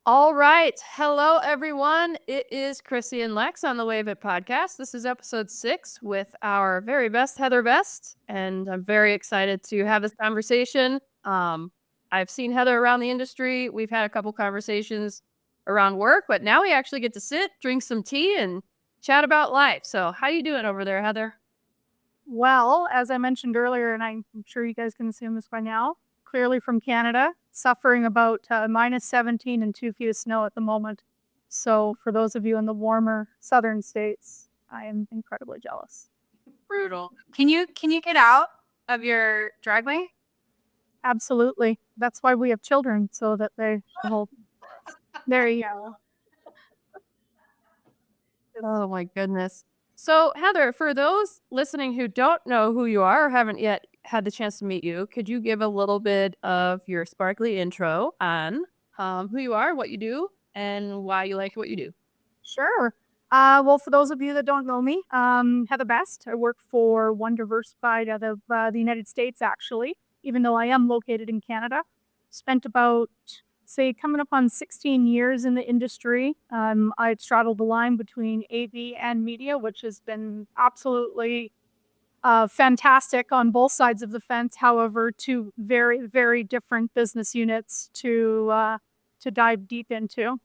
All right. Hello, everyone. It is Chrissy and Lex on the WAVIT podcast. This is episode 6 with our very best Heather Best, and I'm very excited to have this conversation. I've seen Heather around the industry. We've had a couple conversations around work, but now we actually get to sit, drink some tea, and chat about life. So, how you doing over there, Heather? Well, as I mentioned earlier, and I'm sure you guys can assume this by now, clearly from Canada, suffering about minus 17 and 2 feet of snow at the moment. So, for those of you in the warmer southern states, I am incredibly jealous. Brutal. Can you get out of your driveway? Absolutely. That's why we have children, so that they will. There you go. Oh my goodness. So, Heather, for those listening who don't know who you are or haven't yet had the chance to meet you, could you give a little bit of your sparkly intro on who you are, what you do, and why you like what you do? Sure. Well, for those of you that don't know me, Heather Best. I work for One Diversified out of the United States, actually, even though I am located in Canada. Spent about, say, coming up on 16 years in the industry. I straddled the line between AV and media, which has been absolutely fantastic on both sides of the fence. However, two very, very different business units to dive deep into.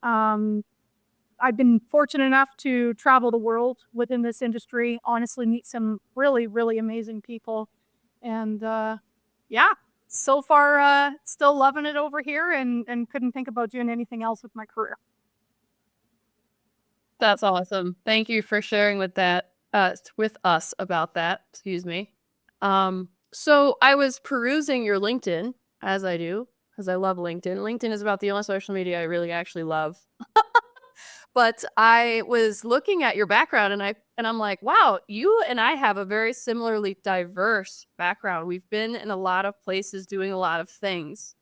I've been fortunate enough to travel the world within this industry, honestly meet some really, really amazing people. And yeah, so far, still loving it over here and couldn't think about doing anything else with my career. That's awesome. Thank you for sharing with us about that. Excuse me. So I was perusing your LinkedIn, as I do, because I love LinkedIn. LinkedIn is about the only social media I really actually love. But I was looking at your background and I'm like, wow, you and I have a very similarly diverse background. We've been in a lot of places doing a lot of things.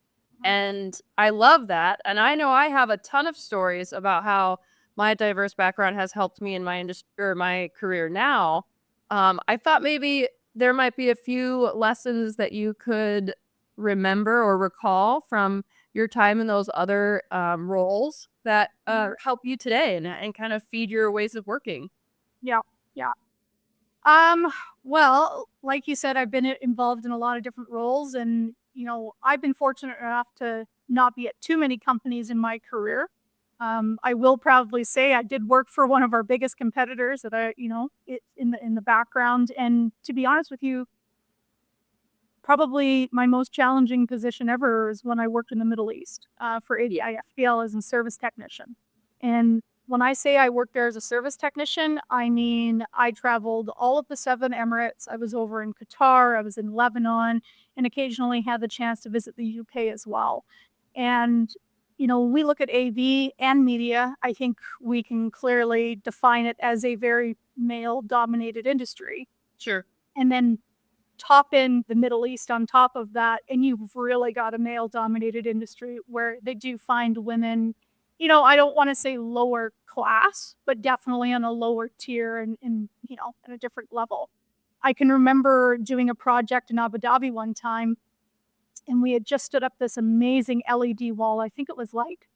And I love that. And I know I have a ton of stories about how my diverse background has helped me in my industry or my career now. I thought maybe there might be a few lessons that you could remember or recall from your time in those other roles that help you today and kind of feed your ways of working. Yeah, yeah. Um, well, like you said, I've been involved in a lot of different roles, and I've been fortunate enough to not be at too many companies in my career. I will proudly say I did work for one of our biggest competitors that in the background. And to be honest with you, probably my most challenging position ever is when I worked in the Middle East for AVIT as a service technician. And when I say I worked there as a service technician, I mean I traveled all of the 7 Emirates. I was over in Qatar, I was in Lebanon, and occasionally had the chance to visit the UK as well. And when we look at AV and media, I think we can clearly define it as a very male-dominated industry. Sure. And then top in the Middle East on top of that, and you've really got a male-dominated industry where they do find women, I don't want to say lower class, but definitely on a lower tier and at a different level. I can remember doing a project in Abu Dhabi one time, and we had just stood up this amazing LED wall. I think it was like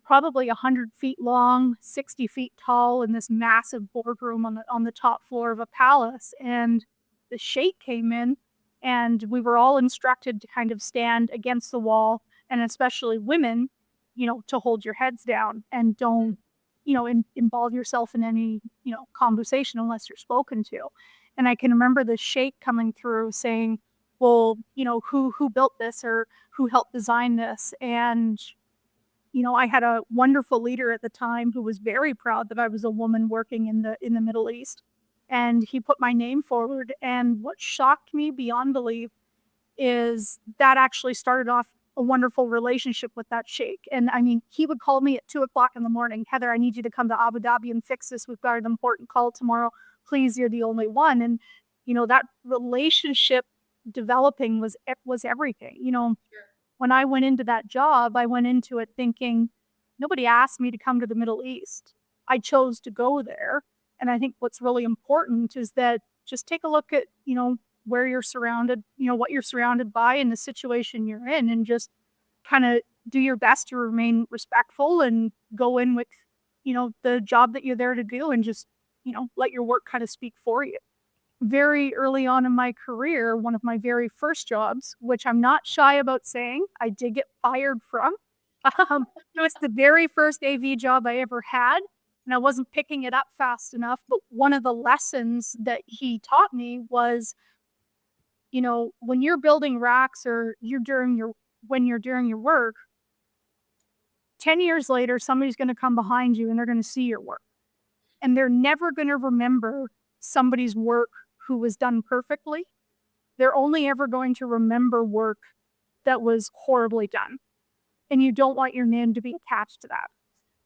probably 100 feet long, 60 feet tall, in this massive boardroom on the top floor of a palace. And the sheikh came in, and we were all instructed to kind of stand against the wall, and especially women, to hold your heads down and don't, involve yourself in any, conversation unless you're spoken to. And I can remember the sheikh coming through saying, well, who built this or who helped design this? And I had a wonderful leader at the time who was very proud that I was a woman working in the Middle East. And he put my name forward. And what shocked me beyond belief is that actually started off a wonderful relationship with that sheikh. And I mean, he would call me at 2 o'clock in the morning. Heather, I need you to come to Abu Dhabi and fix this. We've got an important call tomorrow. Please, you're the only one. And, that relationship developing was everything. Sure. When I went into that job, I went into it thinking, nobody asked me to come to the Middle East. I chose to go there. And I think what's really important is that just take a look at, where you're surrounded, what you're surrounded by and the situation you're in, and just kind of do your best to remain respectful and go in with, the job that you're there to do, and just, let your work kind of speak for you. Very early on in my career, one of my very first jobs, which I'm not shy about saying, I did get fired from. It was the very first AV job I ever had, and I wasn't picking it up fast enough. But one of the lessons that he taught me was, when you're building racks or when you're doing your work, 10 years later, somebody's going to come behind you and they're going to see your work. And they're never going to remember somebody's work who was done perfectly. They're only ever going to remember work that was horribly done. And you don't want your name to be attached to that.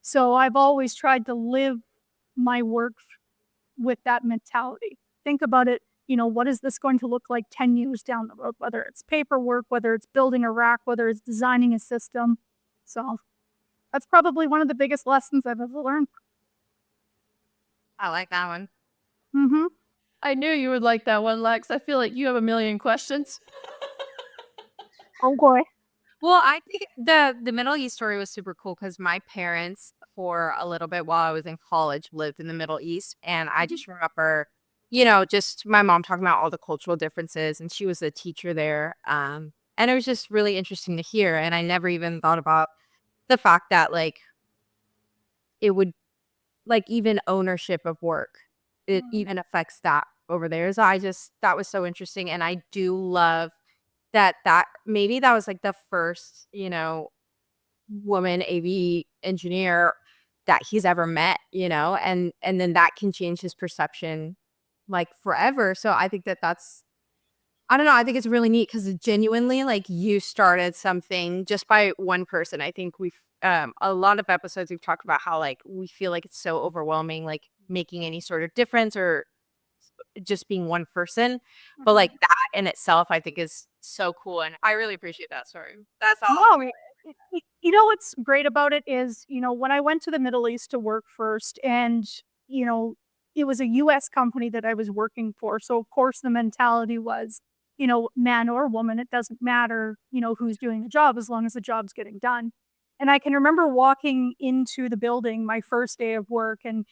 So I've always tried to live my work with that mentality. Think about it, what is this going to look like 10 years down the road, whether it's paperwork, whether it's building a rack, whether it's designing a system. So that's probably one of the biggest lessons I've ever learned. I like that one. Mm-hmm. I knew you would like that one, Lex. I feel like you have a million questions. Oh boy. Well, I think the Middle East story was super cool because my parents, for a little bit while I was in college, lived in the Middle East. And I just remember, just my mom talking about all the cultural differences, and she was a teacher there. And it was just really interesting to hear. And I never even thought about the fact that, like, it would, like, even ownership of work, it even affects that over there. So that was so interesting. And I do love that maybe that was like the first, woman AV engineer that he's ever met, and then that can change his perception like forever. So I think that's, I don't know, I think it's really neat because genuinely, like, you started something just by one person. I think we've a lot of episodes we've talked about how, like, we feel like it's so overwhelming, like making any sort of difference or just being one person. But like that in itself, I think is so cool. And I really appreciate that story. That's all. No, what's great about it is, when I went to the Middle East to work first, and, it was a US company that I was working for. So, of course, the mentality was, man or woman, it doesn't matter, who's doing the job as long as the job's getting done. And I can remember walking into the building my first day of work, and,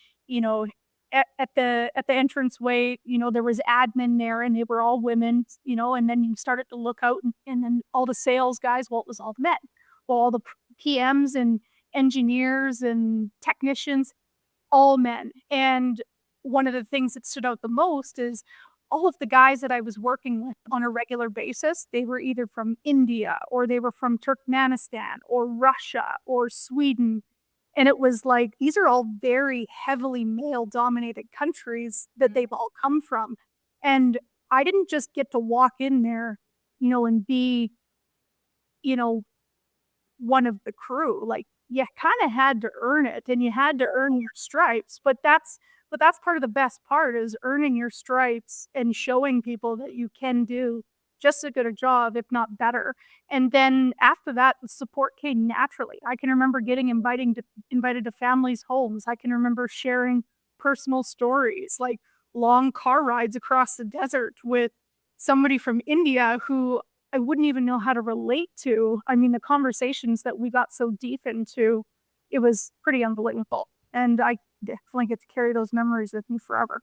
at the entranceway, there was admin there, and they were all women, and then you started to look out, and then all the sales guys, well, it was all men. Well, all the PMs and engineers and technicians, all men. And one of the things that stood out the most is all of the guys that I was working with on a regular basis, they were either from India, or they were from Turkmenistan or Russia or Sweden. And it was like, these are all very heavily male dominated countries that they've all come from. And I didn't just get to walk in there, and be, one of the crew. Like, you kind of had to earn it, and you had to earn your stripes. But that's part of the best part, is earning your stripes and showing people that you can do just as good a job, if not better. And then after that, the support came naturally. I can remember getting invited to families' homes. I can remember sharing personal stories, like long car rides across the desert with somebody from India who I wouldn't even know how to relate to. I mean, the conversations that we got so deep into, it was pretty unbelievable. And I definitely get to carry those memories with me forever.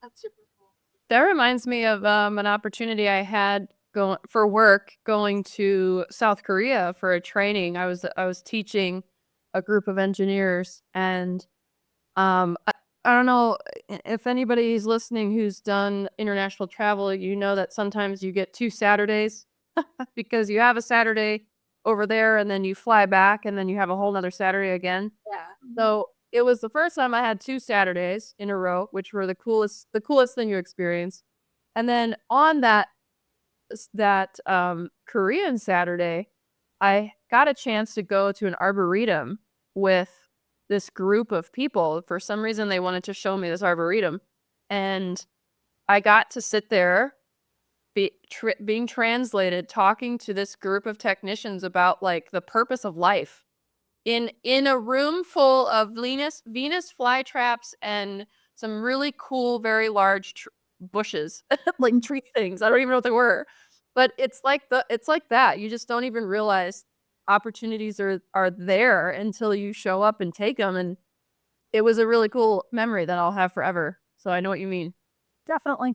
That's super cool. That reminds me of an opportunity I had going to South Korea for a training. I was teaching a group of engineers, and I don't know if anybody's listening who's done international travel. You know that sometimes you get 2 Saturdays because you have a Saturday over there, and then you fly back, and then you have a whole nother Saturday again. Yeah. So it was the first time I had 2 Saturdays in a row, which were the coolest thing you experienced. And then on that Korean Saturday, I got a chance to go to an arboretum with this group of people. For some reason, they wanted to show me this arboretum, and I got to sit there, being translated, talking to this group of technicians about, like, the purpose of life in a room full of Venus flytraps and some really cool, very large bushes, like tree things. I don't even know what they were, but it's like that. You just don't even realize opportunities are there until you show up and take them. And it was a really cool memory that I'll have forever. So I know what you mean. Definitely.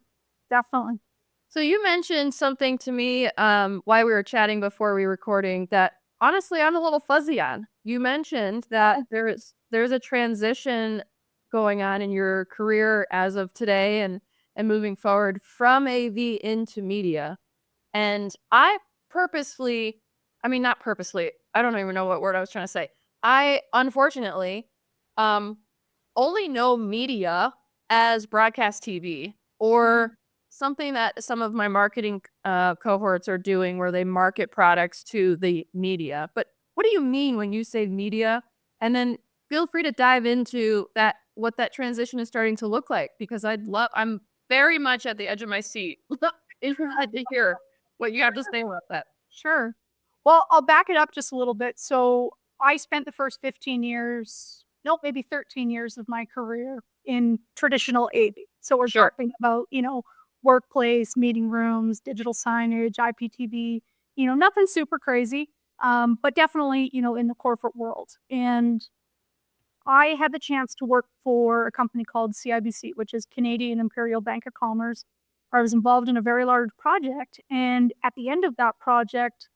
So you mentioned something to me while we were chatting before we were recording that honestly I'm a little fuzzy on. You mentioned that there's a transition going on in your career as of today and moving forward from AV into media. And I purposefully, I mean not purposely, I don't even know what word I was trying to say. I unfortunately only know media as broadcast TV or something that some of my marketing cohorts are doing where they market products to the media. But what do you mean when you say media? And then feel free to dive into that, what that transition is starting to look like, because I'm very much at the edge of my seat. Interested to hear what you have to say about that. Sure. Well, I'll back it up just a little bit. So I spent the first 15 years, no, maybe 13 years of my career in traditional AV. So we're Sure. talking about, workplace, meeting rooms, digital signage, IPTV, nothing super crazy, but definitely, in the corporate world. And I had the chance to work for a company called CIBC, which is Canadian Imperial Bank of Commerce. I was involved in a very large project. And at the end of that project,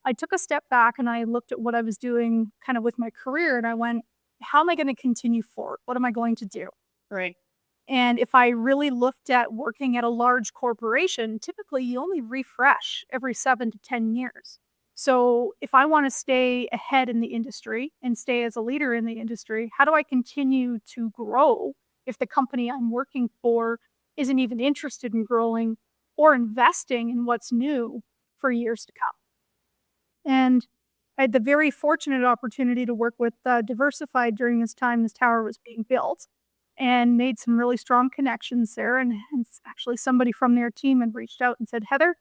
I took a step back and I looked at what I was doing kind of with my career. And I went, how am I going to continue forward? What am I going to do? Right. And if I really looked at working at a large corporation, typically you only refresh every 7 to 10 years. So if I want to stay ahead in the industry and stay as a leader in the industry, how do I continue to grow if the company I'm working for isn't even interested in growing or investing in what's new for years to come? And I had the very fortunate opportunity to work with Diversified during this time this tower was being built and made some really strong connections there. And actually somebody from their team had reached out and said, Heather,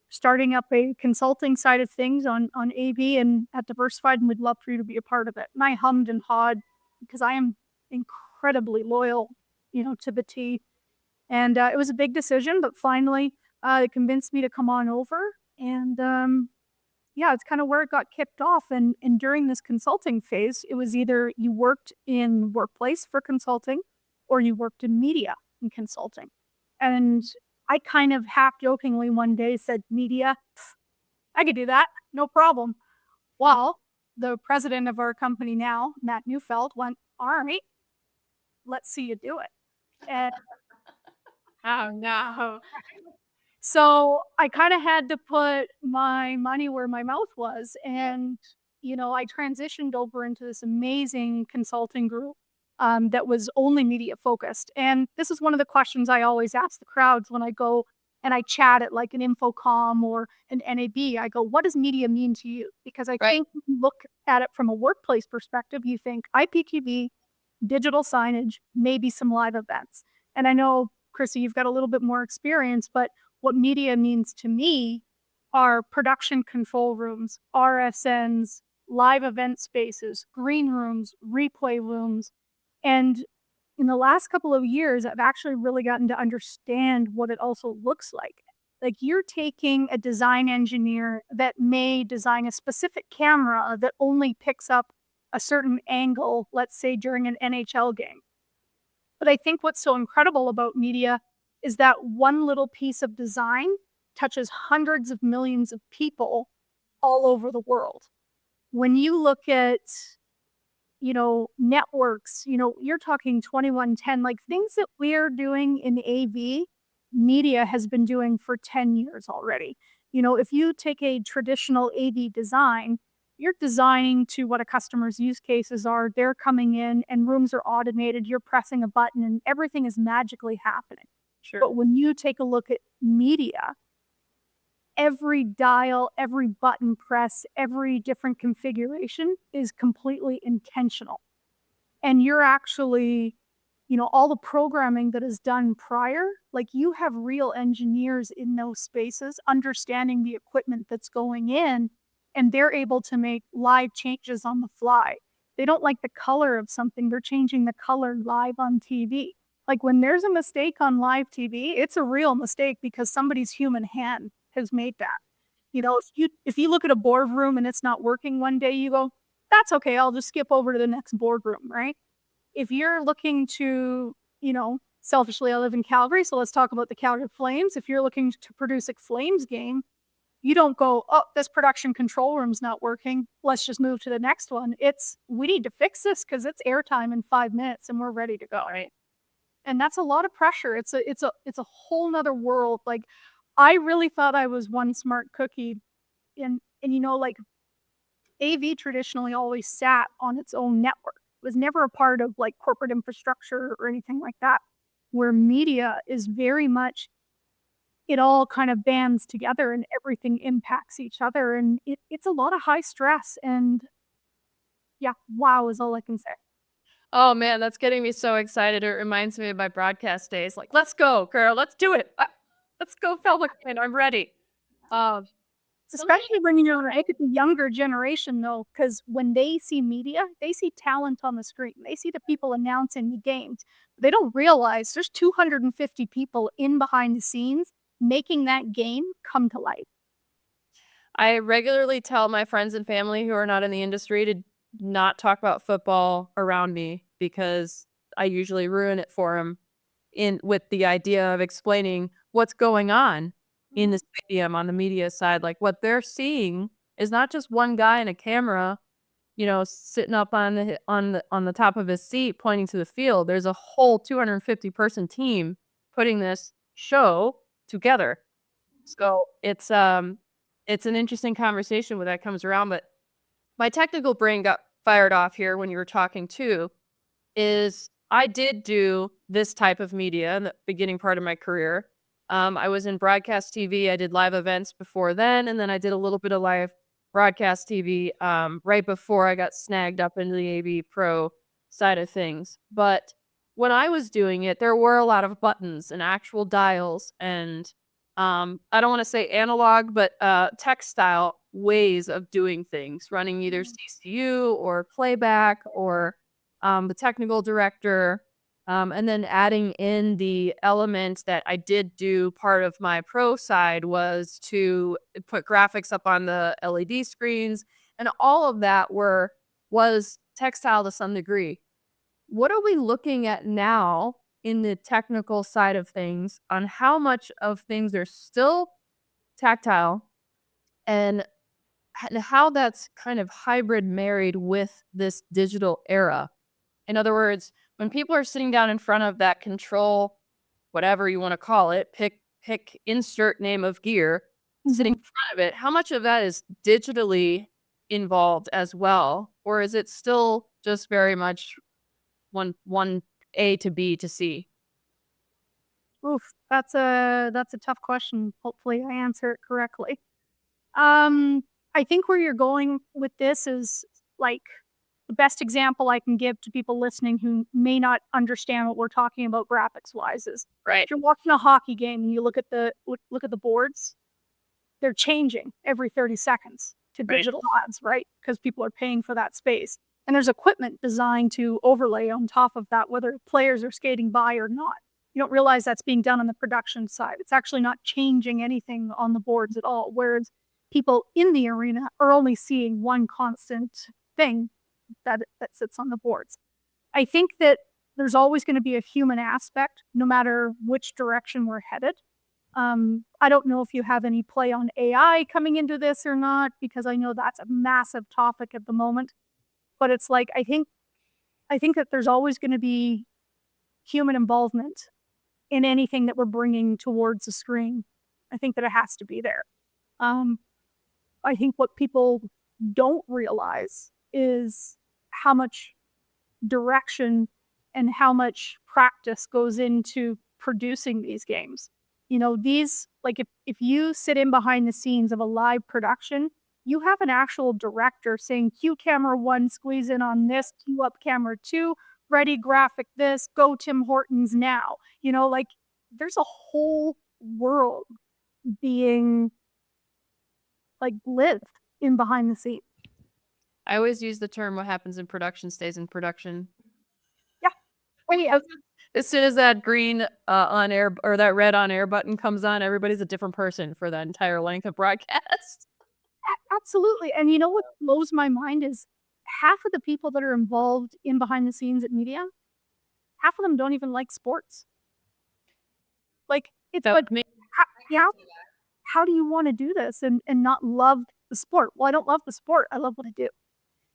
starting up a consulting side of things on AV and at Diversified, and we'd love for you to be a part of it. And I hummed and hawed because I am incredibly loyal, to the T. And it was a big decision, but finally it convinced me to come on over. And yeah, it's kind of where it got kicked off. And during this consulting phase, it was either you worked in workplace for consulting or you worked in media in consulting. And I kind of half jokingly one day said, media, I could do that, no problem. Well, the president of our company now, Matt Neufeld, went, all right, let's see you do it. And Oh no. so I kind of had to put my money where my mouth was. And, I transitioned over into this amazing consulting group that was only media focused. And this is one of the questions I always ask the crowds when I go and I chat at like an Infocom or an NAB. I go, what does media mean to you? Because I think when you look at it from a workplace perspective, you think IPTV, digital signage, maybe some live events. And I know, Chrissy, you've got a little bit more experience, but what media means to me are production control rooms, RSNs, live event spaces, green rooms, replay rooms. And in the last couple of years, I've actually really gotten to understand what it also looks like. Like you're taking a design engineer that may design a specific camera that only picks up a certain angle, let's say during an NHL game. But I think what's so incredible about media is that one little piece of design touches hundreds of millions of people all over the world. When you look at, networks, you're talking 2110, like things that we're doing in AV, media has been doing for 10 years already. If you take a traditional AV design, you're designing to what a customer's use cases are. They're coming in and rooms are automated. You're pressing a button and everything is magically happening. Sure. But when you take a look at media, every dial, every button press, every different configuration is completely intentional. And you're actually, all the programming that is done prior, like you have real engineers in those spaces understanding the equipment that's going in, and they're able to make live changes on the fly. They don't like the color of something, they're changing the color live on TV. Like when there's a mistake on live TV, it's a real mistake because somebody's human hand has made that. If you look at a boardroom and it's not working one day, you go, that's okay, I'll just skip over to the next boardroom, right? If you're looking to, selfishly, I live in Calgary, so let's talk about the Calgary Flames. If you're looking to produce a Flames game, you don't go, oh, this production control room's not working. Let's just move to the next one. We need to fix this because it's airtime in 5 minutes and we're ready to go. Right. And that's a lot of pressure. It's a whole nother world. Like, I really thought I was one smart cookie. And like, AV traditionally always sat on its own network. It was never a part of like corporate infrastructure or anything like that. Where media is very much, it all kind of bands together and everything impacts each other. And it's a lot of high stress. And yeah, wow is all I can say. Oh man, that's getting me so excited. It reminds me of my broadcast days. Like, let's go, girl. Let's do it. Let's go, Pelican. I'm ready. Especially when you're like the younger generation, though, because when they see media, they see talent on the screen. They see the people announcing the games. They don't realize there's 250 people in behind the scenes making that game come to life. I regularly tell my friends and family who are not in the industry to not talk about football around me because I usually ruin it for them with the idea of explaining what's going on in the stadium on the media side. Like, what they're seeing is not just one guy in a camera, sitting up on the top of his seat pointing to the field. There's a whole 250 person team putting this show together. So it's an interesting conversation when that comes around. But my technical brain got fired off here when you were talking too. Is I did do this type of media in the beginning part of my career. I was in broadcast TV. I did live events before then, and then I did a little bit of live broadcast TV right before I got snagged up into the AV Pro side of things. But when I was doing it, there were a lot of buttons and actual dials and I don't want to say analog, but textile ways of doing things, running either CCU or playback or the technical director. And then adding in the element that I did do part of my pro side was to put graphics up on the LED screens, and all of that was textile to some degree. What are we looking at now in the technical side of things on how much of things are still tactile and how that's kind of hybrid married with this digital era? In other words, when people are sitting down in front of that control, whatever you want to call it, pick insert name of gear, sitting in front of it, how much of that is digitally involved as well? Or is it still just very much one A to B to C? Oof, that's a tough question. Hopefully I answer it correctly. I think where you're going with this is like the best example I can give to people listening who may not understand what we're talking about graphics wise is Right. if you're watching a hockey game and you look at the boards, they're changing every 30 seconds to Right. digital ads, right? Because people are paying for that space. And there's equipment designed to overlay on top of that, whether players are skating by or not. You don't realize that's being done on the production side. It's actually not changing anything on the boards at all. Whereas people in the arena are only seeing one constant thing that sits on the boards. I think that there's always going to be a human aspect, no matter which direction we're headed. I don't know if you have any play on AI coming into this or not, because I know that's a massive topic at the moment. But it's like, I think that there's always going to be human involvement in anything that we're bringing towards the screen. I think that it has to be there. I think what people don't realize is how much direction and how much practice goes into producing these games. These, like, if you sit in behind the scenes of a live production, you have an actual director saying, cue camera 1, squeeze in on this, cue up camera 2, ready graphic this, go Tim Hortons now. Like, there's a whole world being like lived in behind the scenes. I always use the term what happens in production stays in production. Yeah. As soon as that green on air or that red on air button comes on, everybody's a different person for that entire length of broadcast. Absolutely. And you know what blows my mind is half of the people that are involved in behind the scenes at media, half of them don't even like sports. Like it's That but me. how do you want to do this and not love the sport? Well, I don't love the sport. I love what I do.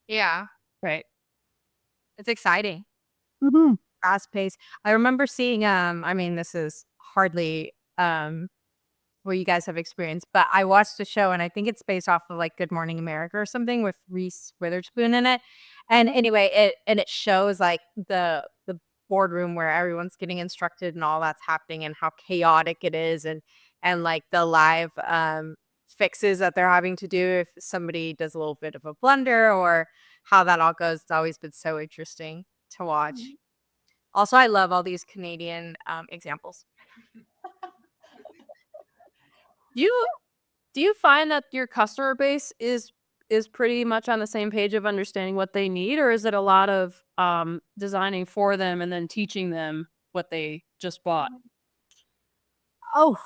Yeah, Right. it's exciting. Mm-hmm. Fast paced. I remember seeing, I mean, this is hardly what you guys have experienced, but I watched a show and I think it's based off of like Good Morning America or something with Reese Witherspoon in it. And anyway, it shows like the boardroom where everyone's getting instructed and all that's happening and how chaotic it is and like the live fixes that they're having to do if somebody does a little bit of a blunder or how that all goes. It's always been so interesting to watch. Also, I love all these Canadian examples. Do you find that your customer base is pretty much on the same page of understanding what they need, or is it a lot of designing for them and then teaching them what they just bought? Oh,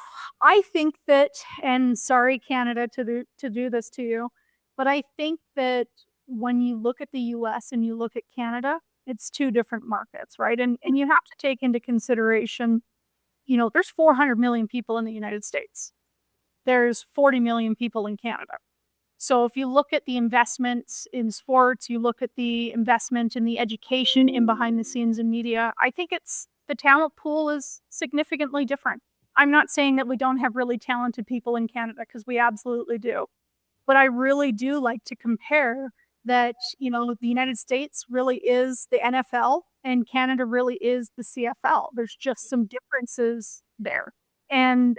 I think that, and sorry, Canada, to do this to you, but I think that when you look at the US and you look at Canada, it's two different markets, right? And you have to take into consideration, there's 400 million people in the United States. There's 40 million people in Canada. So if you look at the investments in sports, you look at the investment in the education in behind the scenes in media, I think the talent pool is significantly different. I'm not saying that we don't have really talented people in Canada because we absolutely do. But I really do like to compare that, the United States really is the NFL and Canada really is the CFL. There's just some differences there. And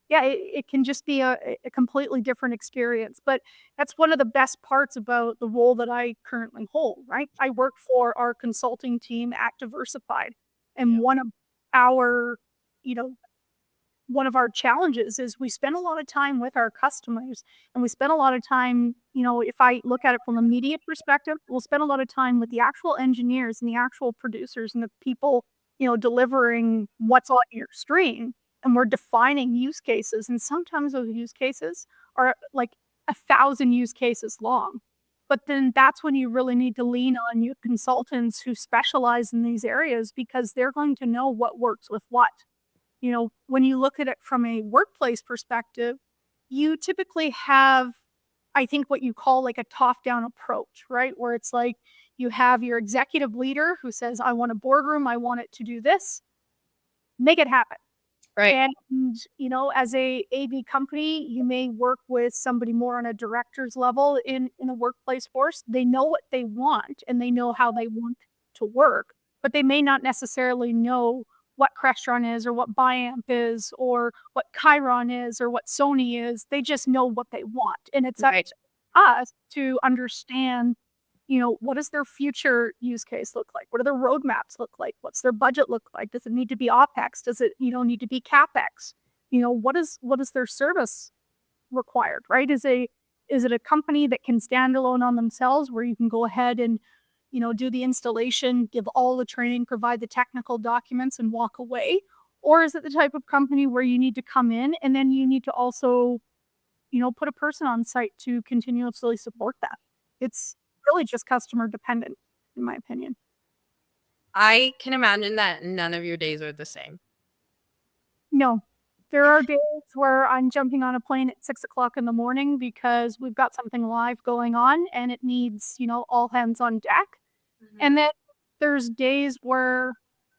yeah, it can just be a completely different experience. But that's one of the best parts about the role that I currently hold, right? I work for our consulting team at Diversified. And our, you know, one of our challenges is we spend a lot of time with our customers and we spend a lot of time, if I look at it from a media perspective, we'll spend a lot of time with the actual engineers and the actual producers and the people, delivering what's on your screen. And we're defining use cases. And sometimes those use cases are like 1,000 use cases long. But then that's when you really need to lean on your consultants who specialize in these areas because they're going to know what works with what. When you look at it from a workplace perspective, you typically have, I think, what you call like a top-down approach, right? Where it's like you have your executive leader who says, I want a boardroom, I want it to do this, make it happen. Right. And, as a AV company, you may work with somebody more on a director's level in a workplace force. They know what they want and they know how they want to work, but they may not necessarily know what Crestron is or what Biamp is or what Chiron is or what Sony is. They just know what they want. And it's up Right. to us to understand, what does their future use case look like? What do their roadmaps look like? What's their budget look like? Does it need to be OpEx? Does it, need to be CapEx? What is their service required, right? Is it a company that can stand alone on themselves where you can go ahead and, do the installation, give all the training, provide the technical documents and walk away? Or is it the type of company where you need to come in and then you need to also, put a person on site to continuously support that? It's really just customer dependent, in my opinion. I can imagine that none of your days are the same. No, there are days where I'm jumping on a plane at 6 o'clock in the morning because we've got something live going on and it needs, all hands on deck. And then there's days where,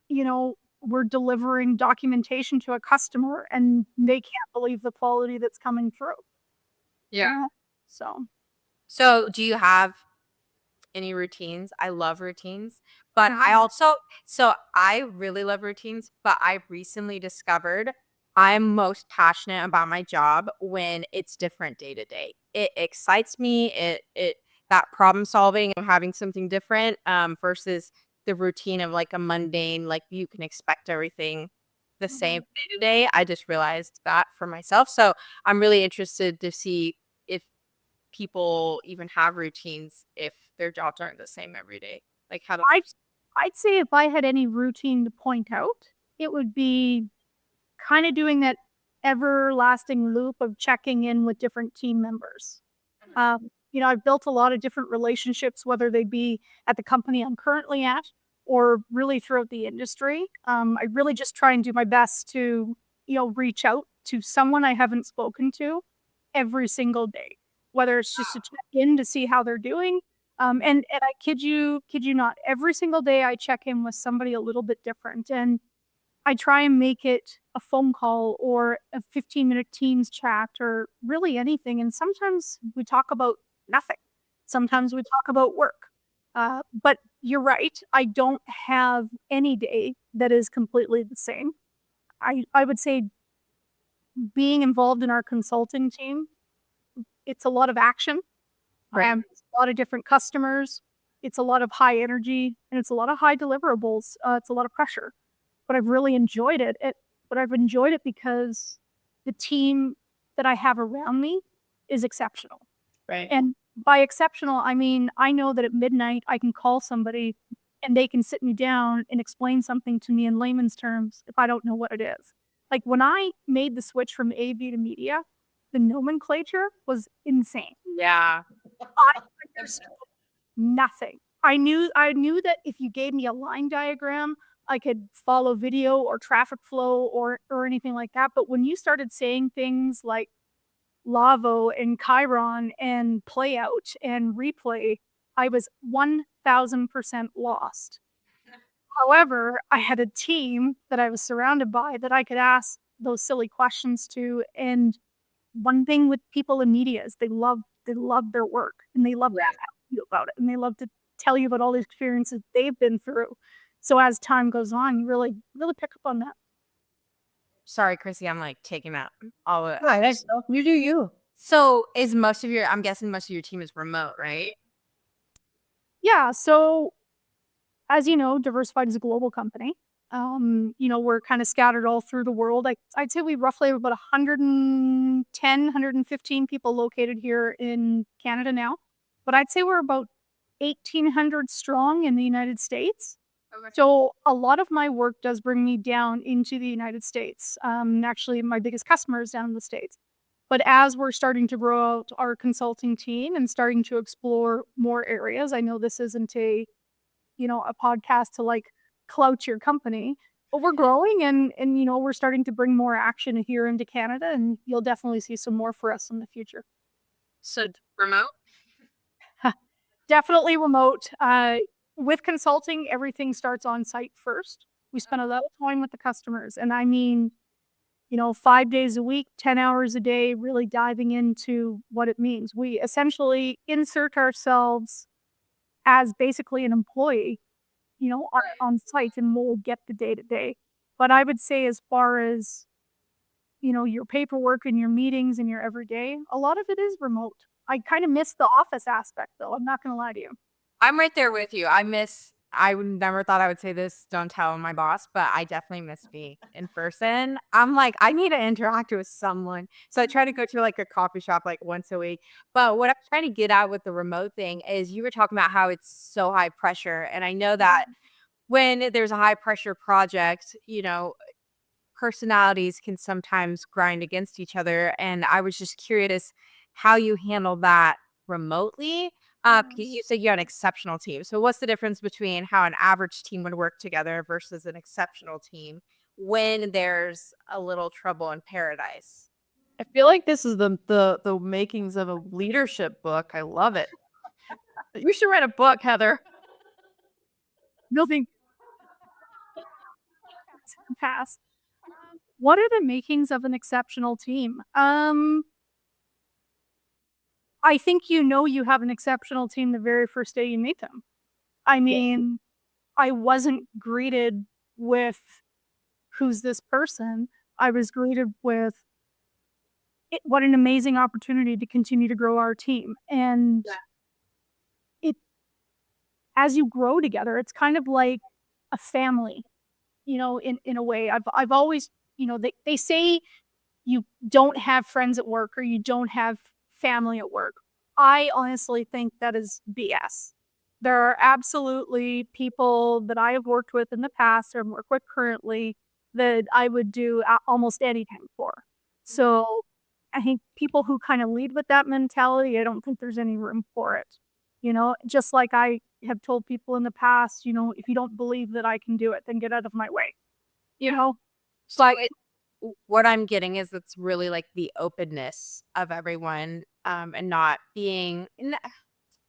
we're delivering documentation to a customer and they can't believe the quality that's coming through. Yeah. So Do you have any routines? I love routines, but I really love routines, but I recently discovered I'm most passionate about my job when it's different day to day. It excites me. It that problem solving and having something different versus the routine of like a mundane, like you can expect everything the same day to day. I just realized that for myself. So I'm really interested to see if people even have routines if their jobs aren't the same every day. Like how do I'd say if I had any routine to point out, it would be kind of doing that everlasting loop of checking in with different team members. I've built a lot of different relationships, whether they be at the company I'm currently at or really throughout the industry. I really just try and do my best to, reach out to someone I haven't spoken to every single day, whether it's just to check in to see how they're doing. And I kid you not, every single day I check in with somebody a little bit different. And I try and make it a phone call or a 15-minute Teams chat or really anything. And sometimes we talk about nothing. Sometimes we talk about work. But you're right. I don't have any day that is completely the same. I would say being involved in our consulting team, it's a lot of action. Right. It's a lot of different customers. It's a lot of high energy and it's a lot of high deliverables. It's a lot of pressure, but I've really enjoyed it. But I've enjoyed it because the team that I have around me is exceptional. Right. And by exceptional, I mean, I know that at midnight I can call somebody and they can sit me down and explain something to me in layman's terms if I don't know what it is. Like when I made the switch from AV to media, the nomenclature was insane. Yeah. I understood nothing. I knew that if you gave me a line diagram, I could follow video or traffic flow or anything like that. But when you started saying things like Lavo and Chiron and play out and replay, I was 1000% lost. However, I had a team that I was surrounded by that I could ask those silly questions to. And one thing with people in media is they love their work and they love to tell you about it and they love to tell you about all the experiences they've been through. So as time goes on, you really pick up on that. Sorry, Chrissy, I'm like taking that all. Right. You do you. So I'm guessing most of your team is remote, right? Yeah. So as you know, Diversified is a global company. We're kind of scattered all through the world. I'd say we roughly have about 110, 115 people located here in Canada now. But I'd say we're about 1,800 strong in the United States. Okay. So a lot of my work does bring me down into the United States. Actually, my biggest customer is down in the States. But as we're starting to grow out our consulting team and starting to explore more areas, I know this isn't a podcast to like clout your company, but we're growing and we're starting to bring more action here into Canada, and you'll definitely see some more for us in the future. So remote? Definitely remote. With consulting, everything starts on site first. We spend a lot of time with the customers, and I mean, 5 days a week, 10 hours a day, really diving into what it means. We essentially insert ourselves as basically an employee, on site, and we'll get the day to day. But I would say as far as, your paperwork and your meetings and your everyday, a lot of it is remote. I kind of miss the office aspect though. I'm not going to lie to you. I'm right there with you. I never thought I would say this, don't tell my boss, but I definitely miss being in person. I'm like, I need to interact with someone. So I try to go to like a coffee shop like once a week. But what I'm trying to get at with the remote thing is you were talking about how it's so high pressure. And I know that when there's a high pressure project, personalities can sometimes grind against each other. And I was just curious how you handle that remotely. You said you have an exceptional team. So what's the difference between how an average team would work together versus an exceptional team when there's a little trouble in paradise? I feel like this is the makings of a leadership book. I love it. You should write a book, Heather. Nothing. Pass. What are the makings of an exceptional team? I think you have an exceptional team the very first day you meet them. I mean, I wasn't greeted with who's this person. I was greeted with what an amazing opportunity to continue to grow our team. And as you grow together, it's kind of like a family, in a way. I've always, they say you don't have friends at work or you don't have family at work. I honestly think that is BS. There are absolutely people that I have worked with in the past or work with currently that I would do almost anything for. So I think people who kind of lead with that mentality, I don't think there's any room for it. Just like I have told people in the past, if you don't believe that I can do it, then get out of my way. So what I'm getting is it's really like the openness of everyone, and not being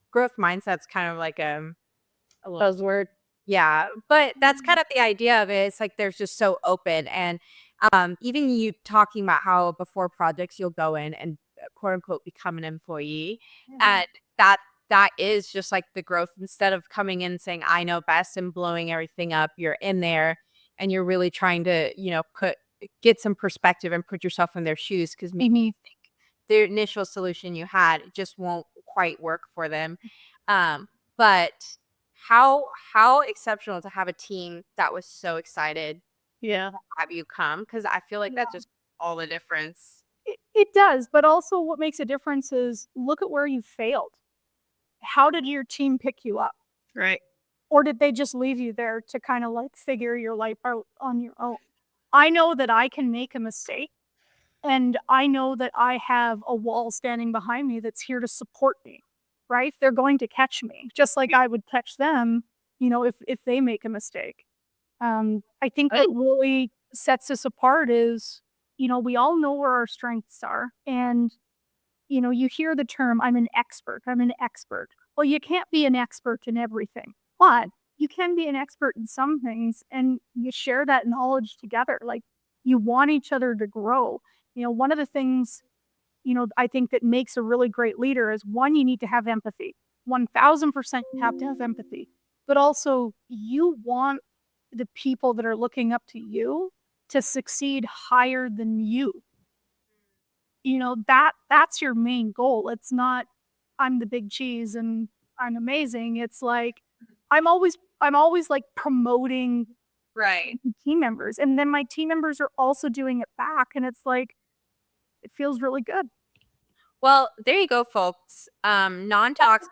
growth mindset's kind of like a little Buzzword. yeah, but that's kind of the idea of it. It's like there's just so open, and even you talking about how before projects you'll go in and quote unquote become an employee, and that is just like the growth. Instead of coming in saying I know best and blowing everything up, you're in there and you're really trying to get some perspective and put yourself in their shoes, because maybe you think the initial solution you had just won't quite work for them. But how exceptional to have a team that was so excited Yeah. to have you come, because I feel like that's just all the difference. It does, but also what makes a difference is look at where you failed. How did your team pick you up? Right. Or did they just leave you there to kind of like figure your life out on your own? I know that I can make a mistake, and I know that I have a wall standing behind me that's here to support me, right? They're going to catch me just like I would catch them, if they make a mistake. I think what really sets us apart is, we all know where our strengths are. And, you hear the term, I'm an expert. I'm an expert. Well, you can't be an expert in everything, but you can be an expert in some things, and you share that knowledge together. Like, you want each other to grow. One of the things, I think that makes a really great leader is one, you need to have empathy. 1000% you have to have empathy. But also, you want the people that are looking up to you to succeed higher than you. That's your main goal. It's not I'm the big cheese and I'm amazing. It's like I'm always like promoting Right. team members, and then my team members are also doing it back, and it's like it feels really good. Well, there you go, folks. Non-toxic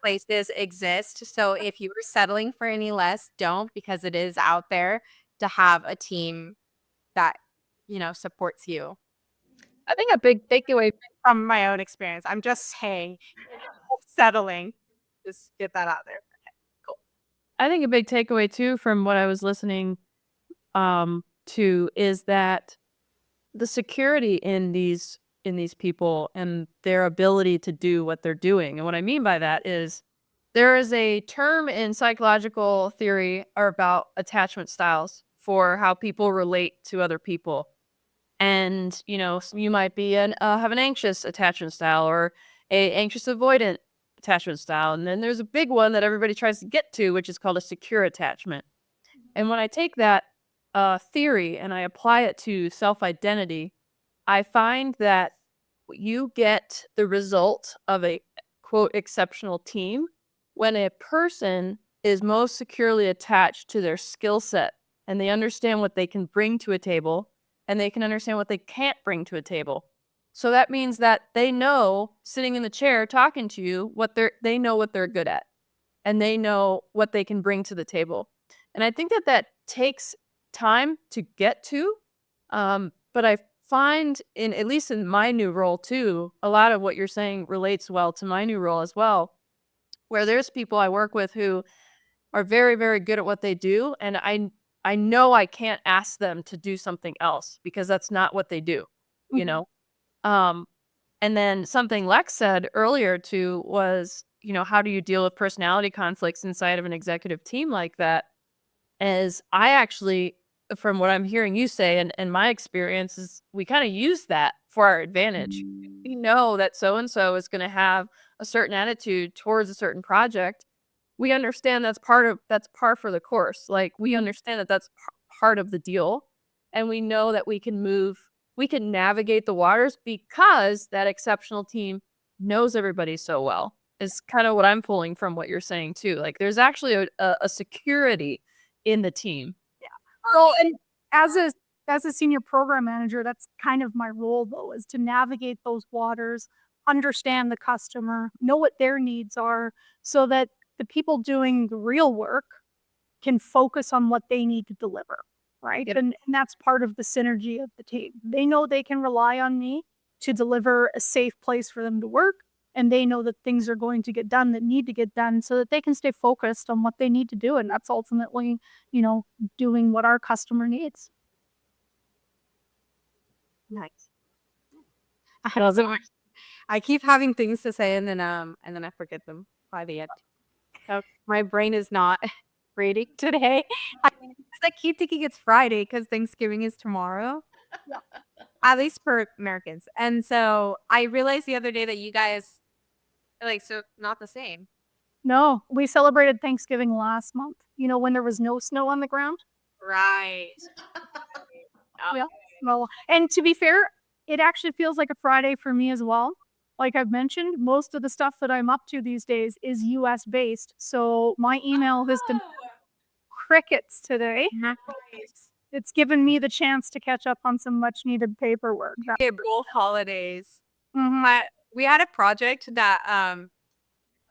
workplaces exist. So if you were settling for any less, don't, because it is out there to have a team that, supports you. I think a big takeaway. From my own experience, I'm just saying, settling. Just get that out there. I think a big takeaway too from what I was listening to is that the security in these people and their ability to do what they're doing. And what I mean by that is there is a term in psychological theory about attachment styles for how people relate to other people. And, you might be have an anxious attachment style or a anxious avoidant attachment style. And then there's a big one that everybody tries to get to, which is called a secure attachment. And when I take that theory and I apply it to self-identity, I find that you get the result of a quote exceptional team when a person is most securely attached to their skill set and they understand what they can bring to a table and they can understand what they can't bring to a table. So that means that they know, sitting in the chair talking to you, they know what they're good at and they know what they can bring to the table. And I think that takes time to get to. But I find at least in my new role too, a lot of what you're saying relates well to my new role as well, where there's people I work with who are very, very good at what they do. And I know I can't ask them to do something else because that's not what they do, And then something Lex said earlier too was, how do you deal with personality conflicts inside of an executive team like that? As I actually, from what I'm hearing you say and my experience is we kind of use that for our advantage. We know that so-and-so is going to have a certain attitude towards a certain project. We understand that's par for the course. Like we understand that that's part of the deal. And we know that we can navigate the waters because that exceptional team knows everybody so well is kind of what I'm pulling from what you're saying too. Like there's actually a security in the team. Well, and as a senior program manager, that's kind of my role though, is to navigate those waters, understand the customer, know what their needs are, so that the people doing the real work can focus on what they need to deliver, right? Yep. And that's part of the synergy of the team. They know they can rely on me to deliver a safe place for them to work, and they know that things are going to get done that need to get done so that they can stay focused on what they need to do. And that's ultimately, doing what our customer needs. Nice. I keep having things to say and then I forget them by the end. So my brain is not reading today. I keep thinking it's Friday because Thanksgiving is tomorrow. At least for Americans. And so I realized the other day that you guys so not the same. No, we celebrated Thanksgiving last month, when there was no snow on the ground. Right. Yeah. Well, and to be fair, it actually feels like a Friday for me as well. Like I've mentioned, most of the stuff that I'm up to these days is US based. So my email has been crickets today. It's given me the chance to catch up on some much needed paperwork. Both holidays. Mhm. We had a project that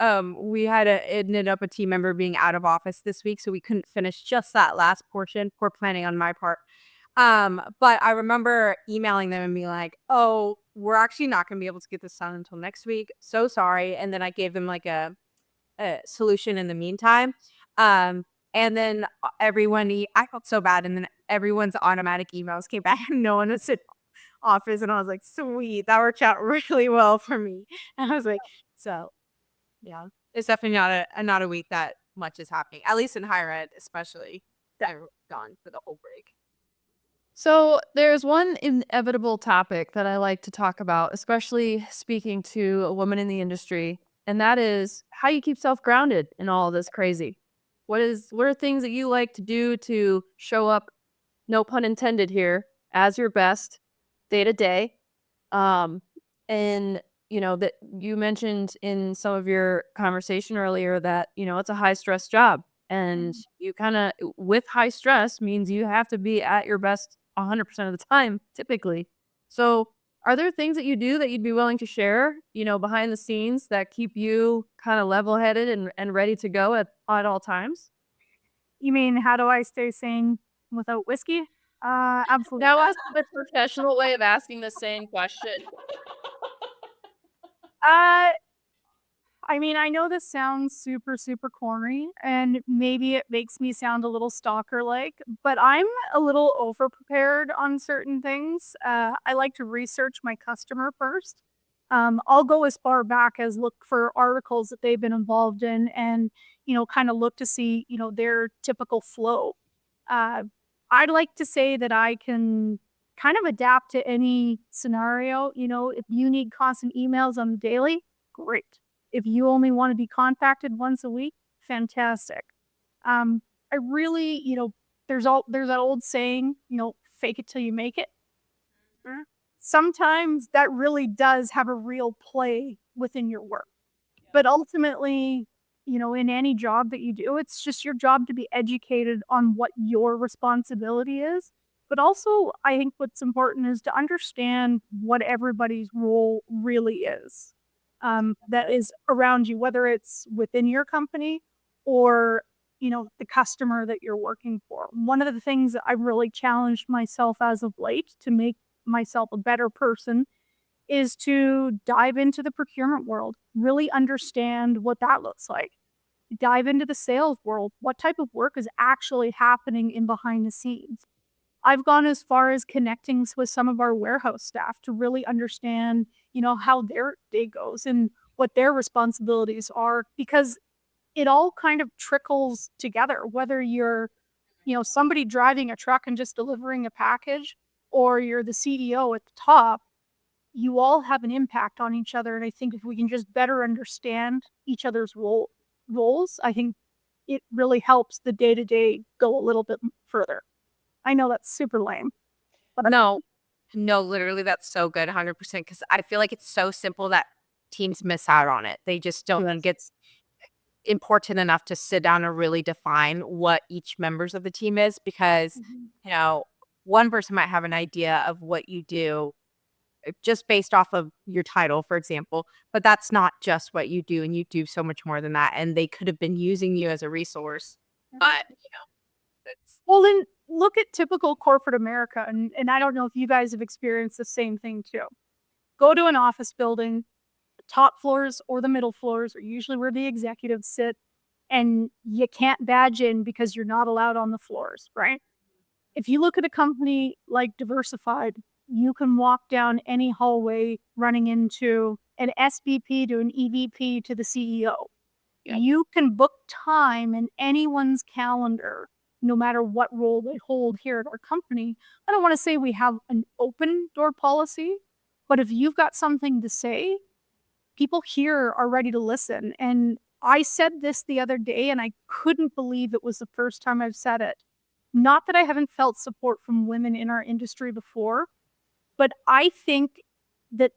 it ended up a team member being out of office this week, so we couldn't finish just that last portion. Poor planning on my part. But I remember emailing them and being like, "Oh, we're actually not going to be able to get this done until next week. So sorry." And then I gave them like a solution in the meantime. And then I felt so bad. And then everyone's automatic emails came back and no one was in office. And I was like, sweet, that worked out really well for me. And I was like, so yeah, it's definitely not a week that much is happening, at least in higher ed, especially. They're gone for the whole break. So there's one inevitable topic that I like to talk about, especially speaking to a woman in the industry, and that is how you keep self-grounded in all of this crazy. What are things that you like to do to show up, no pun intended here, as your best day to day? And that you mentioned in some of your conversation earlier that, it's a high stress job, and you kind of with high stress means you have to be at your best 100% of the time typically. So are there things that you do that you'd be willing to share, behind the scenes that keep you kind of level-headed and ready to go at all times? You mean, how do I stay sane without whiskey? Absolutely. That was the professional way of asking the same question. Uh, I know this sounds super, super corny, and maybe it makes me sound a little stalker-like, but I'm a little over-prepared on certain things. I like to research my customer first. I'll go as far back as look for articles that they've been involved in and, kind of look to see, their typical flow. Uh, I'd like to say that I can kind of adapt to any scenario. If you need constant emails on the daily, great. If you only want to be contacted once a week, fantastic. I really, there's that old saying, fake it till you make it. Sometimes that really does have a real play within your work. But ultimately, in any job that you do, it's just your job to be educated on what your responsibility is. But also, I think what's important is to understand what everybody's role really is, that is around you, whether it's within your company or, the customer that you're working for. One of the things that I've really challenged myself as of late to make myself a better person is to dive into the procurement world, really understand what that looks like. Dive into the sales world. What type of work is actually happening in behind the scenes? I've gone as far as connecting with some of our warehouse staff to really understand, how their day goes and what their responsibilities are, because it all kind of trickles together, whether you're, somebody driving a truck and just delivering a package, or you're the CEO at the top. You all have an impact on each other. And I think if we can just better understand each other's roles, I think it really helps the day to day go a little bit further. I know that's super lame. But No, literally, that's so good, 100%. Because I feel like it's so simple that teams miss out on it. They just don't think it's important enough to sit down and really define what each members of the team is, because one person might have an idea of what you do, just based off of your title, for example. But that's not just what you do, and you do so much more than that. And they could have been using you as a resource. But Well, then look at typical corporate America, and I don't know if you guys have experienced the same thing too. Go to an office building, the top floors or the middle floors are usually where the executives sit, and you can't badge in because you're not allowed on the floors, right? If you look at a company like Diversified, you can walk down any hallway running into an SVP to an EVP to the CEO. Yeah. You can book time in anyone's calendar, no matter what role they hold here at our company. I don't want to say we have an open door policy, but if you've got something to say, people here are ready to listen. And I said this the other day, and I couldn't believe it was the first time I've said it. Not that I haven't felt support from women in our industry before, but I think that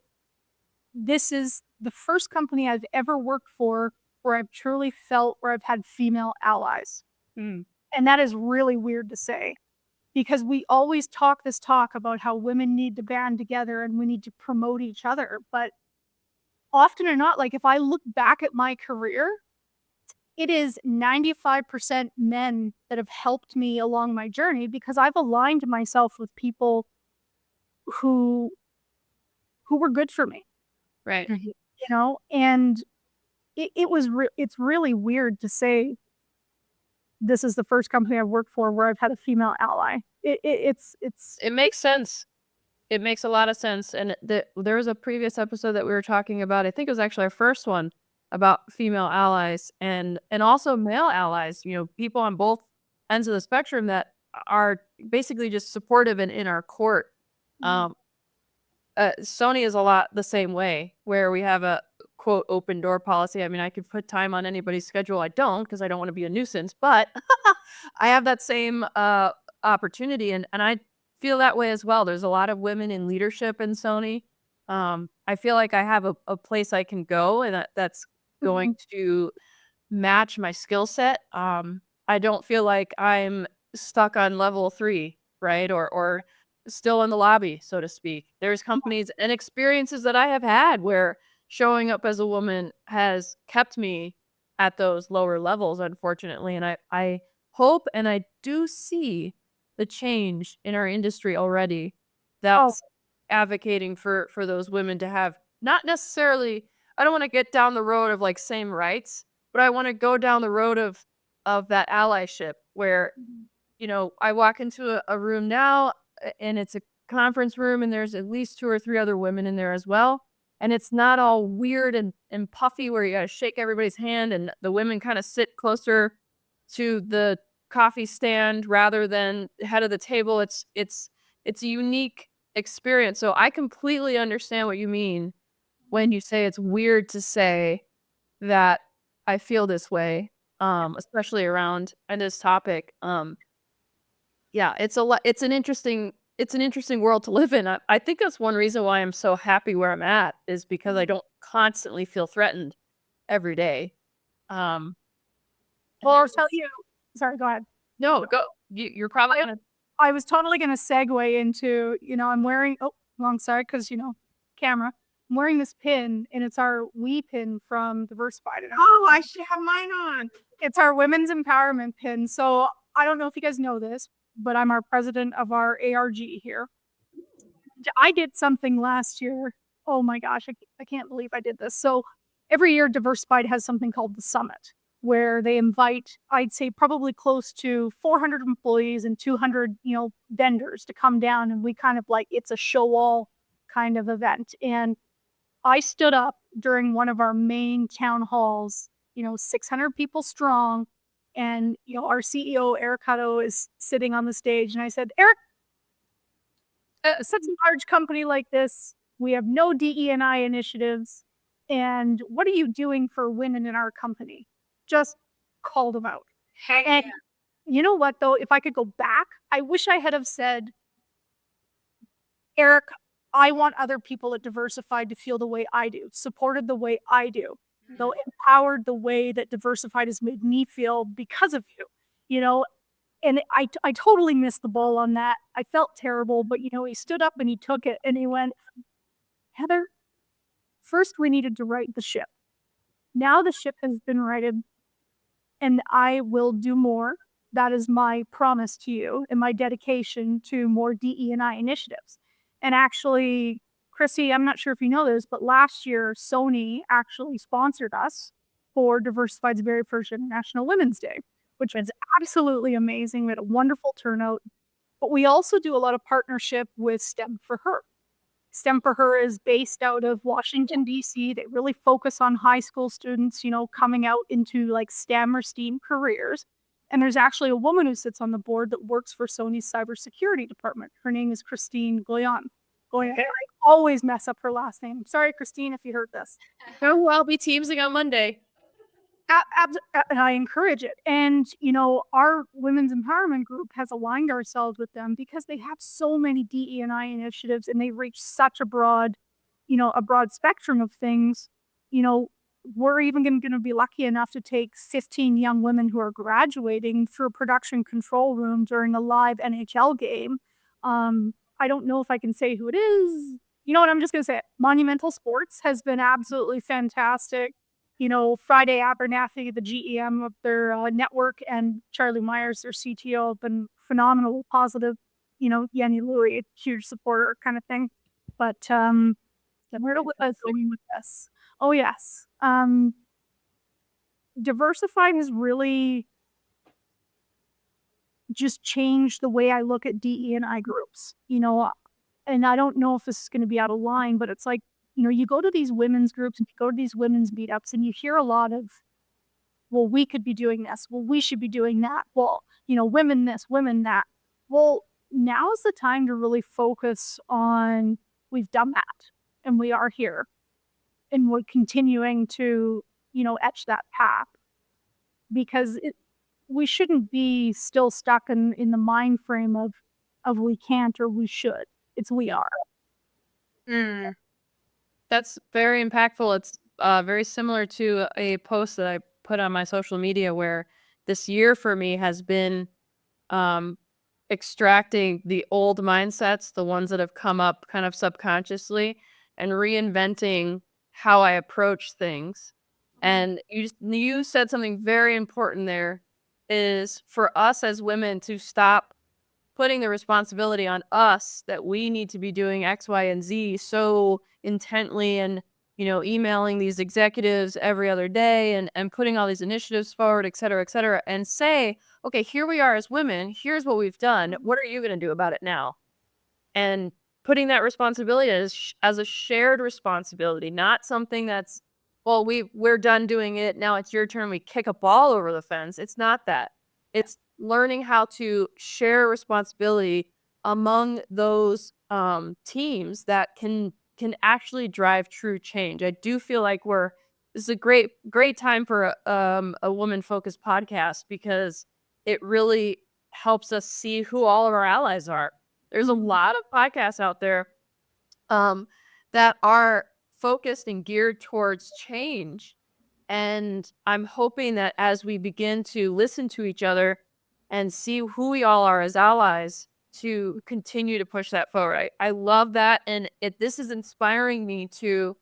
this is the first company I've ever worked for where I've truly felt where I've had female allies. Mm. And that is really weird to say because we always talk this talk about how women need to band together and we need to promote each other. But often or not, like if I look back at my career, it is 95% men that have helped me along my journey because I've aligned myself with people who were good for me, Right. you know, and it's really weird to say this is the first company I've worked for where I've had a female ally. It's It makes sense. It makes a lot of sense. And there was a previous episode that we were talking about. I think it was actually our first one about female allies and also male allies. You know, people on both ends of the spectrum that are basically just supportive and in our court. Sony is a lot the same way, where we have a quote open door policy. I mean, I could put time on anybody's schedule. I don't because I don't want to be a nuisance, but I have that same opportunity, and I feel that way as well. There's a lot of women in leadership in Sony. I feel like I have a place I can go, and that's going to match my skill set. I don't feel like I'm stuck on level 3, right? Or still in the lobby, so to speak. There's companies and experiences that I have had where showing up as a woman has kept me at those lower levels, unfortunately. And I hope and I do see the change in our industry already that's advocating for those women to have not necessarily, I don't want to get down the road of like same rights, but I want to go down the road of that allyship where, you know, I walk into a room now and it's a conference room and there's at least 2 or 3 other women in there as well. And it's not all weird and puffy where you gotta shake everybody's hand and the women kind of sit closer to the coffee stand rather than head of the table. It's a unique experience. So I completely understand what you mean when you say it's weird to say that I feel this way, especially around this topic. Yeah, it's an interesting world to live in. I think that's one reason why I'm so happy where I'm at is because I don't constantly feel threatened every day. well, I'll tell you. Sorry, go ahead. No, go. You're probably gonna. I was totally going to segue into, you know, I'm wearing, wrong side, because, you know, camera. I'm wearing this pin, and it's our We pin from Diversified. Oh, I should have mine on. It's our women's empowerment pin. So I don't know if you guys know this, but I'm our president of our ARG here. I did something last year. Oh my gosh, I can't believe I did this. So every year Diversified has something called the Summit, where they invite, I'd say probably close to 400 employees and 200, you know, vendors to come down, and we kind of like, it's a show all kind of event. And I stood up during one of our main town halls, you know, 600 people strong, and you know, our CEO Eric Hutto is sitting on the stage, and I said, Eric, such a large company like this, we have no DE&I initiatives, and what are you doing for women in our company? Just called them out. Heck And yeah. you know what, though? If I could go back, I wish I had have said, Eric, I want other people at Diversified to feel the way I do, supported the way I do, though empowered the way that Diversified has made me feel because of you, you know? And I totally missed the ball on that. I felt terrible, but you know, he stood up and he took it and he went, Heather, first we needed to right the ship. Now the ship has been righted, and I will do more. That is my promise to you and my dedication to more DE&I initiatives. And actually, Chrissy, I'm not sure if you know this, but last year Sony actually sponsored us for Diversified's very first International Women's Day, which was absolutely amazing. We had a wonderful turnout. But we also do a lot of partnership with STEM for Her. STEM for Her is based out of Washington, D.C. They really focus on high school students, coming out into like STEM or STEAM careers. And there's actually a woman who sits on the board that works for Sony's cybersecurity department. Her name is Christine Goyan. I always mess up her last name. Sorry, Christine, if you heard this. Oh, I'll be teamsing on Monday. And I encourage it. And, our women's empowerment group has aligned ourselves with them because they have so many DE&I initiatives and they reach such a broad spectrum of things. We're even going to be lucky enough to take 15 young women who are graduating through a production control room during a live NHL game. I don't know if I can say who it is. You know what? I'm just going to say it. Monumental Sports has been absolutely fantastic. Friday Abernathy, the GEM of their network, and Charlie Myers, their CTO, have been phenomenal, positive. Yenny Louie, a huge supporter kind of thing. But where was I going with this? Oh, yes. Diversified has really just changed the way I look at DE&I groups. And I don't know if this is going to be out of line, but it's like, you go to these women's groups and you go to these women's meetups and you hear a lot of, well, we could be doing this. Well, we should be doing that. Well, women this, women that. Well, now is the time to really focus on we've done that and we are here and we're continuing to, etch that path because we shouldn't be still stuck in the mind frame of we can't or we should. It's we are. That's very impactful. It's very similar to a post that I put on my social media where this year for me has been extracting the old mindsets, the ones that have come up kind of subconsciously, and reinventing how I approach things. And you said something very important there is for us as women to stop putting the responsibility on us that we need to be doing X, Y, and Z so intently and, emailing these executives every other day and putting all these initiatives forward, et cetera, and say, okay, here we are as women. Here's what we've done. What are you going to do about it now? And putting that responsibility as a shared responsibility, not something that's, well, we're done doing it. Now it's your turn. We kick a ball over the fence. It's not that. It's learning how to share responsibility among those teams that can actually drive true change. I do feel like this is a great time for a woman-focused podcast because it really helps us see who all of our allies are. There's a lot of podcasts out there that are focused and geared towards change. And I'm hoping that as we begin to listen to each other and see who we all are as allies to continue to push that forward. I love that. And this is inspiring me to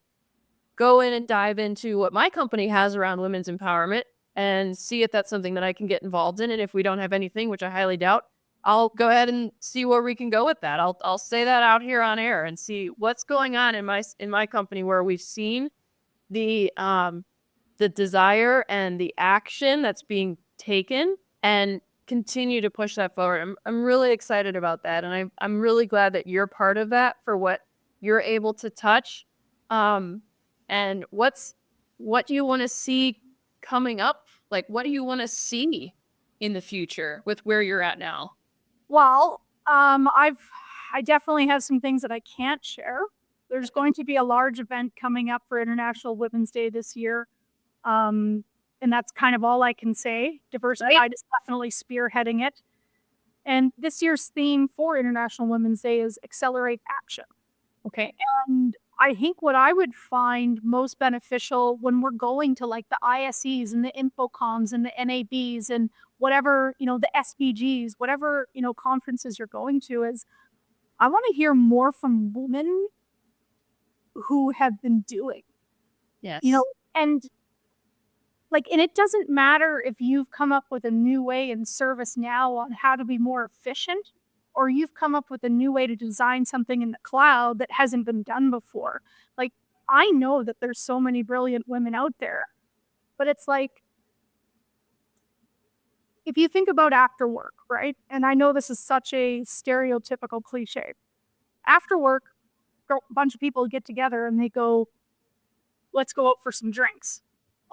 go in and dive into what my company has around women's empowerment and see if that's something that I can get involved in. And if we don't have anything, which I highly doubt, I'll go ahead and see where we can go with that. I'll say that out here on air and see what's going on in my company where we've seen the desire and the action that's being taken and continue to push that forward. I'm really excited about that. And I'm really glad that you're part of that for what you're able to touch. And what do you want to see coming up? Like, what do you want to see in the future with where you're at now? Well, I definitely have some things that I can't share. There's going to be a large event coming up for International Women's Day this year. And that's kind of all I can say. Diversified is definitely spearheading it. And this year's theme for International Women's Day is Accelerate Action. Okay. And I think what I would find most beneficial when we're going to like the ISEs and the Infocoms and the NABs and whatever, the SBGs, whatever, conferences you're going to is I want to hear more from women who have been doing, Yes. and and it doesn't matter if you've come up with a new way in ServiceNow on how to be more efficient, or you've come up with a new way to design something in the cloud that hasn't been done before. Like, I know that there's so many brilliant women out there, but it's like, if you think about after work, right? And I know this is such a stereotypical cliche. After work, a bunch of people get together and they go, let's go out for some drinks.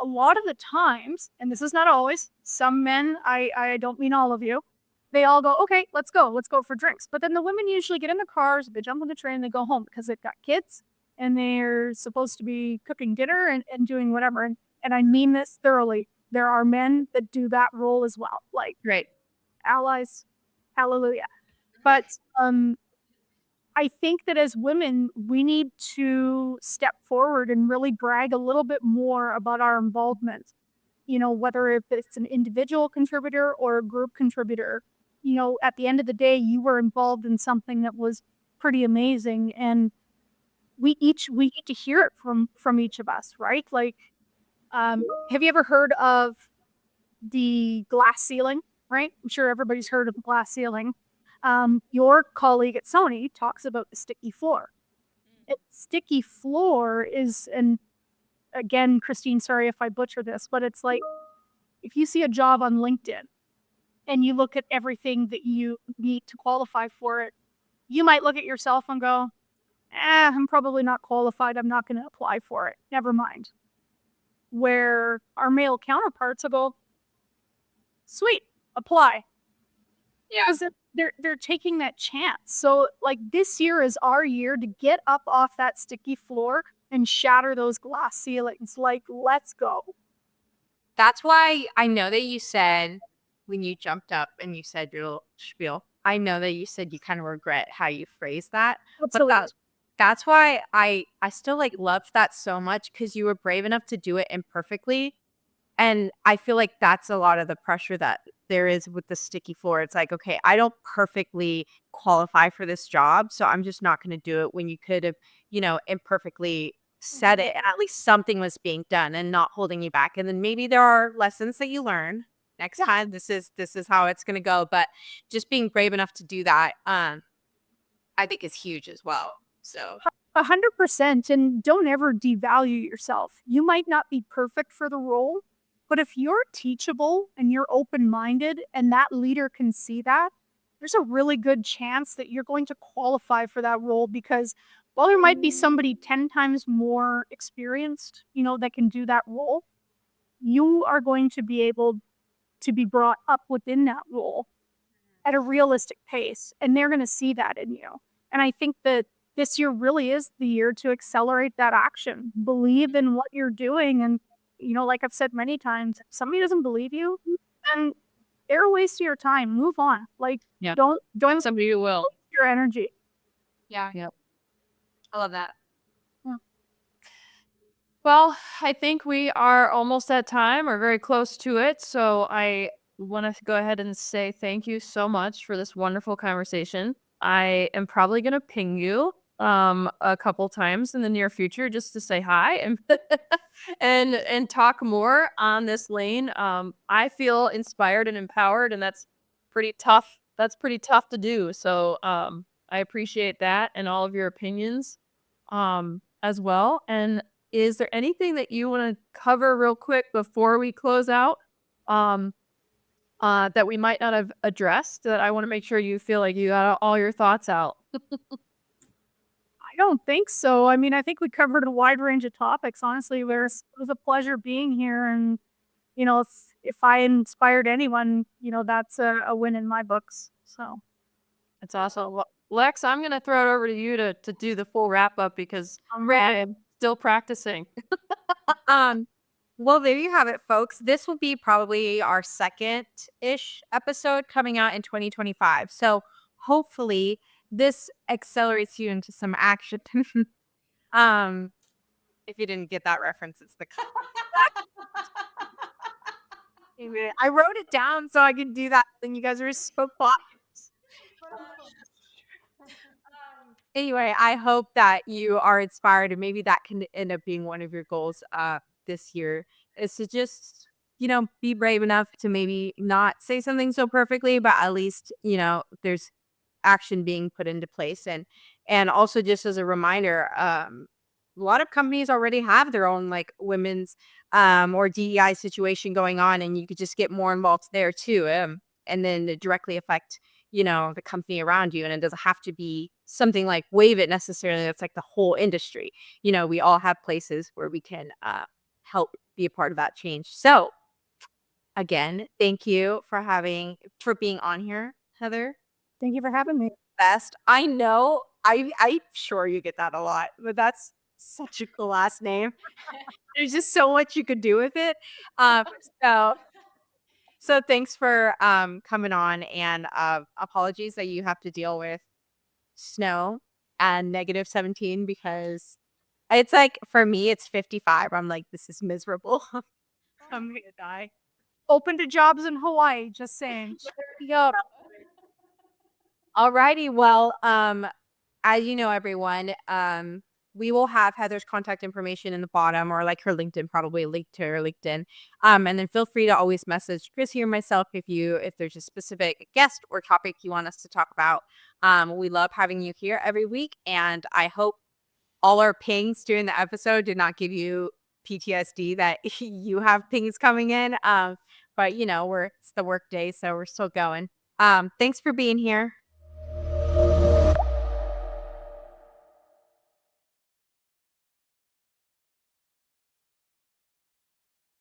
A lot of the times, and this is not always, some men, I don't mean all of you, they all go, okay, let's go for drinks. But then the women usually get in the cars, they jump on the train, and they go home because they've got kids and they're supposed to be cooking dinner and doing whatever. And I mean this thoroughly. There are men that do that role as well, like Right. allies, hallelujah. But I think that as women, we need to step forward and really brag a little bit more about our involvement. Whether if it's an individual contributor or a group contributor, at the end of the day, you were involved in something that was pretty amazing. And we get to hear it from each of us, right? Like, have you ever heard of the glass ceiling, right? I'm sure everybody's heard of the glass ceiling. Your colleague at Sony talks about the sticky floor. Sticky floor is, and again, Christine, sorry if I butcher this, but it's like, if you see a job on LinkedIn and you look at everything that you need to qualify for it, you might look at yourself and go, I'm probably not qualified. I'm not going to apply for it. Never mind. Where our male counterparts will go, sweet, apply. Yeah. Because they're taking that chance. So like this year is our year to get up off that sticky floor and shatter those glass ceilings. Like, let's go. That's why I know that you said when you jumped up and you said your little spiel, I know that you said you kind of regret how you phrased that. Absolutely. But that's why I still like loved that so much, because you were brave enough to do it imperfectly. And I feel like that's a lot of the pressure that there is with the sticky floor. It's like, okay, I don't perfectly qualify for this job, so I'm just not going to do it, when you could have, imperfectly said it, and at least something was being done and not holding you back. And then maybe there are lessons that you learn next time. This is how it's going to go. But just being brave enough to do that, I think is huge as well. So 100%. And don't ever devalue yourself. You might not be perfect for the role, but if you're teachable and you're open-minded and that leader can see that, there's a really good chance that you're going to qualify for that role, because while there might be somebody 10 times more experienced, that can do that role, you are going to be able to be brought up within that role at a realistic pace, and they're going to see that in you. And I think that this year really is the year to accelerate that action. Believe in what you're doing. And, like I've said many times, if somebody doesn't believe you, then they're a waste of your time. Move on. Like, Yeah. don't Somebody who will. your energy. yeah. Yep. I love that. Well, I think we are almost at time, or very close to it. So I want to go ahead and say thank you so much for this wonderful conversation. I am probably going to ping you a couple times in the near future just to say hi and and talk more on this lane. I feel inspired and empowered, and that's pretty tough. That's pretty tough to do. So I appreciate that and all of your opinions as well. And is there anything that you want to cover real quick before we close out that we might not have addressed, that I want to make sure you feel like you got all your thoughts out? I don't think so. I mean, I think we covered a wide range of topics. Honestly, it was a pleasure being here. And, if I inspired anyone, that's a win in my books. So That's awesome. Well, Lex, I'm going to throw it over to you to do the full wrap up, because I'm still practicing. Well, there you have it, folks. This will be probably our second-ish episode coming out in 2025. So hopefully this accelerates you into some action. If you didn't get that reference, it's the I wrote it down so I could do that, and you guys are so quiet. Anyway, I hope that you are inspired, and maybe that can end up being one of your goals this year, is to just, be brave enough to maybe not say something so perfectly, but at least, there's action being put into place. And also, just as a reminder, a lot of companies already have their own like women's or DEI situation going on, and you could just get more involved there too, and then directly affect the company around you. And it doesn't have to be something like WAVIT necessarily. That's like the whole industry. We all have places where we can help be a part of that change. So again, thank you for being on here, Heather. Thank you for having me. Best. I know. I'm sure you get that a lot, but that's such a cool last name. There's just so much you could do with it. Um, so so thanks for coming on, and apologies that you have to deal with snow and -17, because it's like, for me it's 55. I'm like, this is miserable. I'm gonna die. Open to jobs in Hawaii, just saying. Yup. Alrighty, well, as you know, everyone, we will have Heather's contact information in the bottom, or like her LinkedIn, probably linked to her LinkedIn. And then feel free to always message Chrissy or myself if there's a specific guest or topic you want us to talk about. We love having you here every week, and I hope all our pings during the episode did not give you PTSD that you have pings coming in. But it's the work day, so we're still going. Thanks for being here.